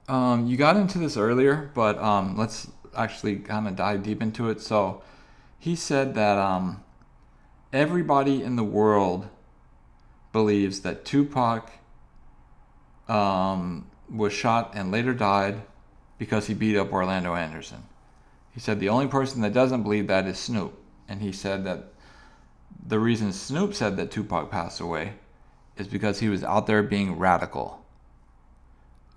You got into this earlier, but let's actually kind of dive deep into it. So he said that everybody in the world believes that Tupac was shot and later died because he beat up Orlando Anderson. He said the only person that doesn't believe that is Snoop. And he said that the reason Snoop said that Tupac passed away is because he was out there being radical.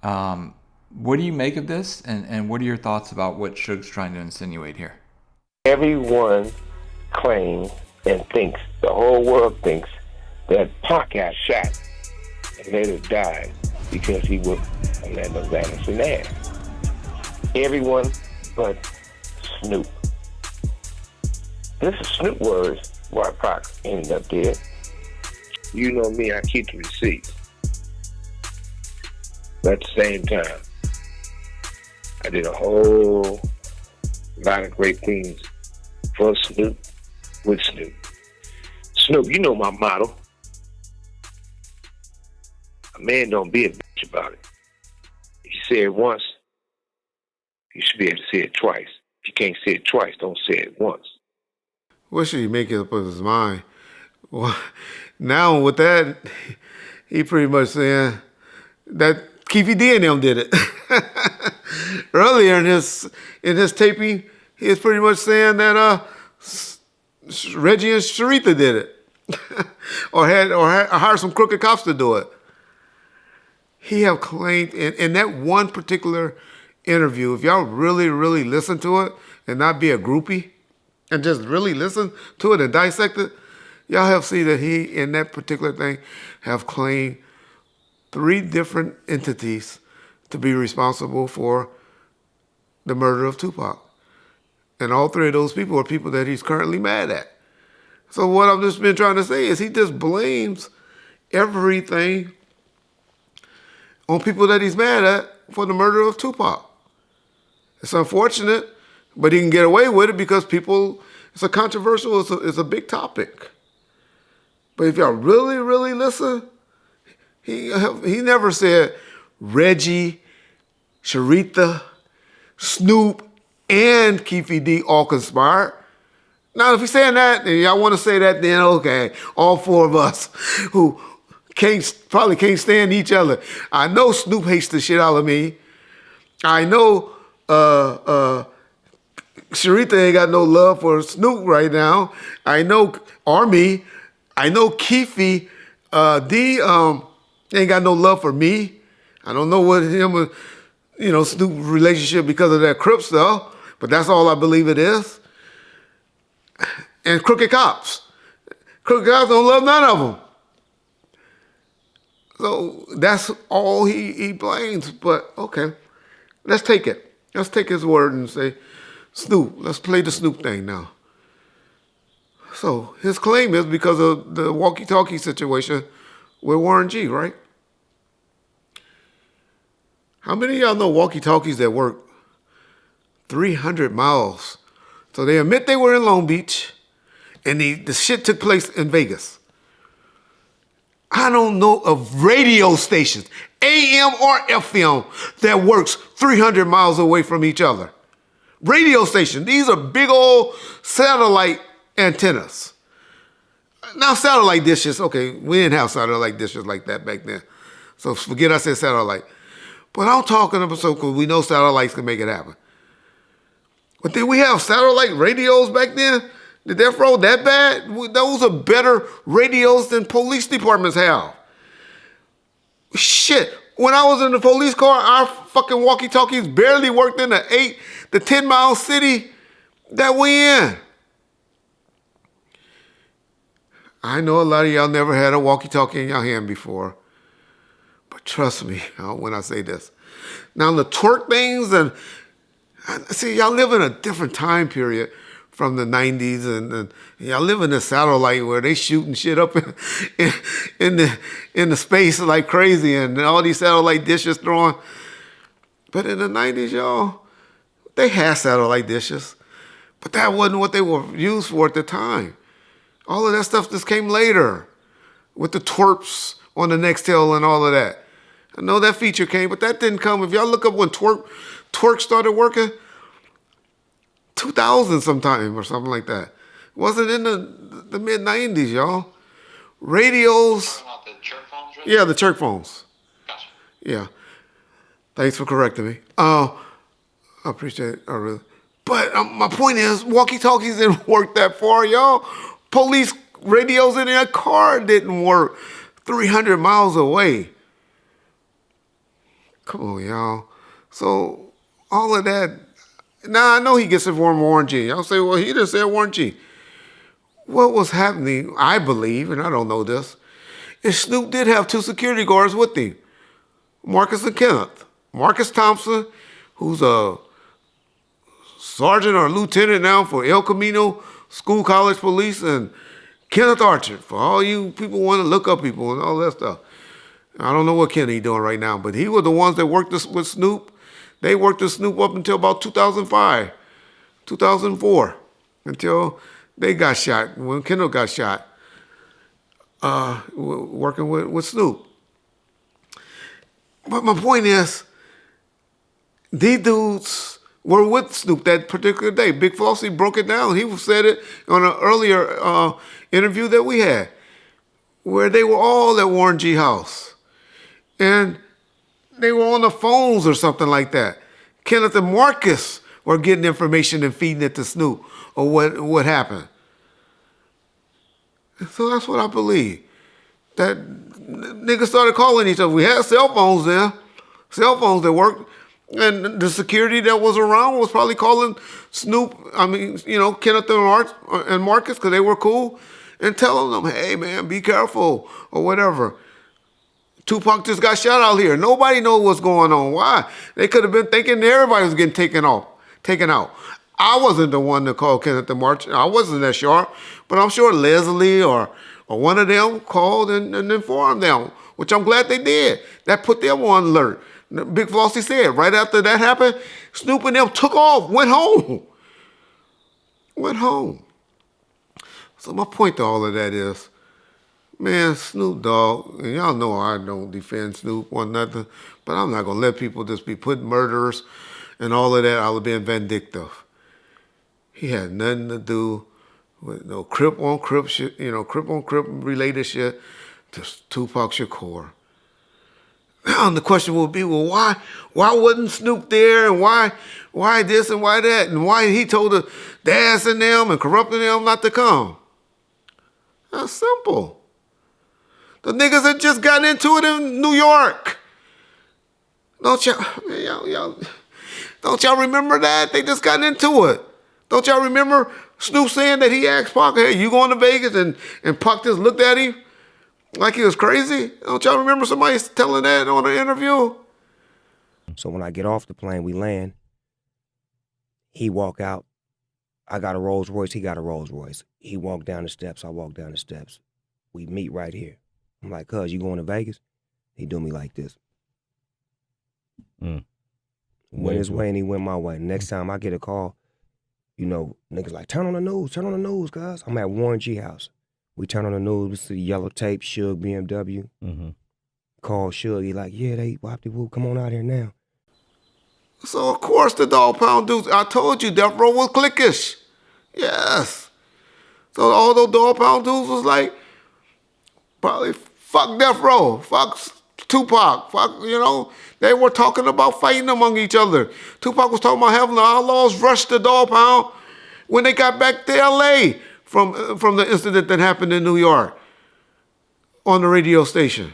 What do you make of this? And what are your thoughts about what Suge's trying to insinuate here? Everyone claims and thinks, the whole world thinks, that Pac got shot and later died because he whipped Orlando Anderson's ass. Everyone but Snoop. This is Snoop words why Pac ended up dead. You know me, I keep the receipts. But at the same time, I did a whole lot of great things for Snoop, with Snoop. Snoop, you know my motto. A man don't be a bitch about it. If you say it once, you should be able to say it twice. If you can't say it twice, don't say it once. What should he make it up in his mind? Well, now with that, he pretty much saying that Keefy D and them did it. Earlier in his taping, he was pretty much saying that Reggie and Sharitha did it, or hired some crooked cops to do it. He have claimed in that one particular interview, if y'all really, really listen to it and not be a groupie and just really listen to it and dissect it, y'all have seen that he, in that particular thing, have claimed 3 different entities to be responsible for the murder of Tupac. And all 3 of those people are people that he's currently mad at. So what I've just been trying to say is he just blames everything on people that he's mad at for the murder of Tupac. It's unfortunate, but he can get away with it because people, it's a controversial, it's a big topic. But if y'all really, really listen, he never said Reggie, Sharitha, Snoop, and Keefy D all conspired. Now, if he's saying that, and y'all want to say that, then okay, all 4 of us who probably can't stand each other. I know Snoop hates the shit out of me. I know Sharitha ain't got no love for Snoop right now. I know Army. I know Keefy D ain't got no love for me. I don't know what him and Snoop relationship because of that Crip stuff, but that's all I believe it is. And crooked cops. Crooked cops don't love none of them. So that's all he blames. But okay, let's take it. Let's take his word and say, Snoop, let's play the Snoop thing now. So his claim is because of the walkie-talkie situation with Warren G, right? How many of y'all know walkie-talkies that work 300 miles? So they admit they were in Long Beach, and the shit took place in Vegas. I don't know of radio stations, AM or FM, that works 300 miles away from each other. Radio station, these are big old satellite antennas. Now satellite dishes, okay, we didn't have satellite dishes like that back then. So forget I said satellite. But I'm talking about, so because we know satellites can make it happen. But did we have satellite radios back then? Did that roll that bad? Those are better radios than police departments have. Shit, when I was in the police car, our fucking walkie-talkies barely worked in the 8 to 10 mile city that we in. I know a lot of y'all never had a walkie-talkie in your hand before. But trust me when I say this. Now the twerk things, and see, y'all live in a different time period from the 90s, and y'all live in a satellite where they shooting shit up in the space like crazy, and all these satellite dishes throwing. But in the 90s, y'all, they had satellite dishes, but that wasn't what they were used for at the time. All of that stuff just came later with the twerps on the Nextel and all of that. I know that feature came, but that didn't come. If y'all look up when Twerk started working, 2000 sometime or something like that. It wasn't in the mid 90s, y'all. Radios. About the church phones, right? Yeah, the church phones. Gotcha. Yeah. Thanks for correcting me. I appreciate it. I really. But my point is, walkie-talkies didn't work that far, y'all. Police radios in their car didn't work 300 miles away. Come on, y'all. So all of that. Now, I know he gets it from Warren G. Y'all say, well, he just said Warren G. What was happening, I believe, and I don't know this, is Snoop did have 2 security guards with him, Marcus and Kenneth. Marcus Thompson, who's a sergeant or lieutenant now for El Camino School College Police, and Kenneth Archer, for all you people want to look up people and all that stuff. I don't know what Kenny doing right now, but he was the ones that worked with Snoop. They worked with Snoop up until about 2005, 2004, until they got shot, when Kendall got shot, working with Snoop. But my point is, these dudes were with Snoop that particular day. Big Flossie broke it down. He said it on an earlier interview that we had, where they were all at Warren G house. And they were on the phones or something like that. Kenneth and Marcus were getting information and feeding it to Snoop or what happened. And so that's what I believe. That niggas started calling each other. We had cell phones there, cell phones that worked. And the security that was around was probably calling Snoop, Kenneth and Marcus, because they were cool, and telling them, hey, man, be careful, or whatever. Tupac just got shot out here. Nobody knows what's going on. Why? They could have been thinking everybody was getting taken out. I wasn't the one to call Kenneth and March. I wasn't that sharp, but I'm sure Leslie or one of them called and informed them, which I'm glad they did. That put them on alert. Big Flossie said, right after that happened, Snoop and them took off, went home. So my point to all of that is, man, Snoop Dogg, and y'all know I don't defend Snoop or nothing, but I'm not going to let people just be putting murderers and all of that out of being vindictive. He had nothing to do with no Crip on Crip shit, Crip on Crip related shit, just Tupac Shakur. Now the question will be, well, why wasn't Snoop there, and why this and why that, and why he told the dads and them and corrupting them not to come? That's simple. The niggas had just gotten into it in New York. Don't y'all remember that? They just got into it. Don't y'all remember Snoop saying that he asked Pac, hey, you going to Vegas? And Pac just looked at him like he was crazy. Don't y'all remember somebody telling that on an interview? So when I get off the plane, we land. He walk out. I got a Rolls Royce. He got a Rolls Royce. He walked down the steps. I walk down the steps. We meet right here. I'm like, cuz, you going to Vegas? He do me like this. Went his way and he went my way. Next time I get a call, niggas like, turn on the news, cuz. I'm at Warren G house. We turn on the news, we see yellow tape, Suge BMW. Call Suge, he like, yeah, they whoop-de-whoop, come on out here now. So of course the Dog Pound dudes, I told you Death Row was cliquish. Yes. So all those Dog Pound dudes was like, probably fuck Death Row, fuck Tupac, they were talking about fighting among each other. Tupac was talking about having the Outlaws rush the Dog Pound when they got back to L.A. from the incident that happened in New York on the radio station.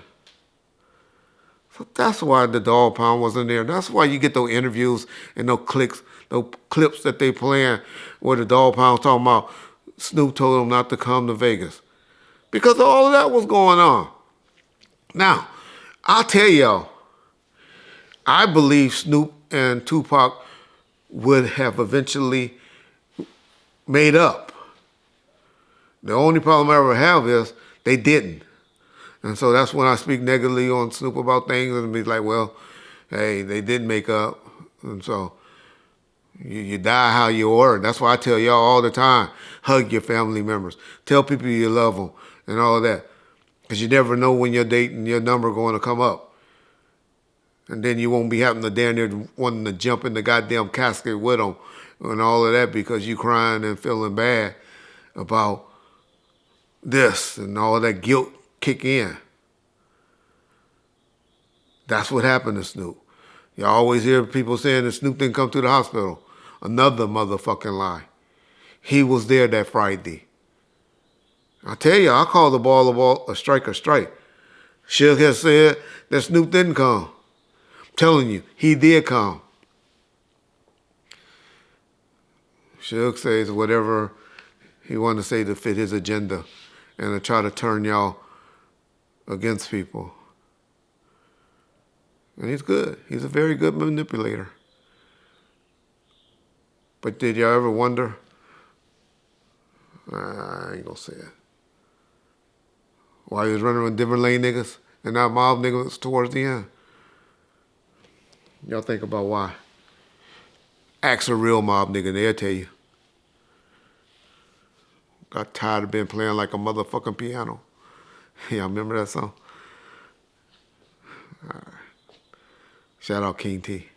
So that's why the Dog Pound wasn't there. That's why you get those interviews and those clips that they playing where the Dog Pound talking about Snoop told him not to come to Vegas. Because all of that was going on. Now, I'll tell y'all, I believe Snoop and Tupac would have eventually made up. The only problem I ever have is they didn't. And so that's when I speak negatively on Snoop about things and be like, well, hey, they didn't make up. And so you die how you were. That's why I tell y'all all the time, hug your family members. Tell people you love them and all of that. Because you never know when your date and your number going to come up. And then you won't be having to damn near wanting to jump in the goddamn casket with them and all of that because you crying and feeling bad about this and all that guilt kick in. That's what happened to Snoop. You always hear people saying that Snoop didn't come to the hospital. Another motherfucking lie. He was there that Friday. I tell you, I call the ball a ball, a strike a strike. Suge has said that Snoop didn't come. I'm telling you, he did come. Suge says whatever he wanted to say to fit his agenda and to try to turn y'all against people. And he's good. He's a very good manipulator. But did y'all ever wonder? I ain't gonna say it. Why he was running with different lane niggas and not mob niggas towards the end? Y'all think about why. Ask a real mob nigga, they'll tell you. Got tired of being playing like a motherfucking piano. Y'all remember that song? All right. Shout out King T.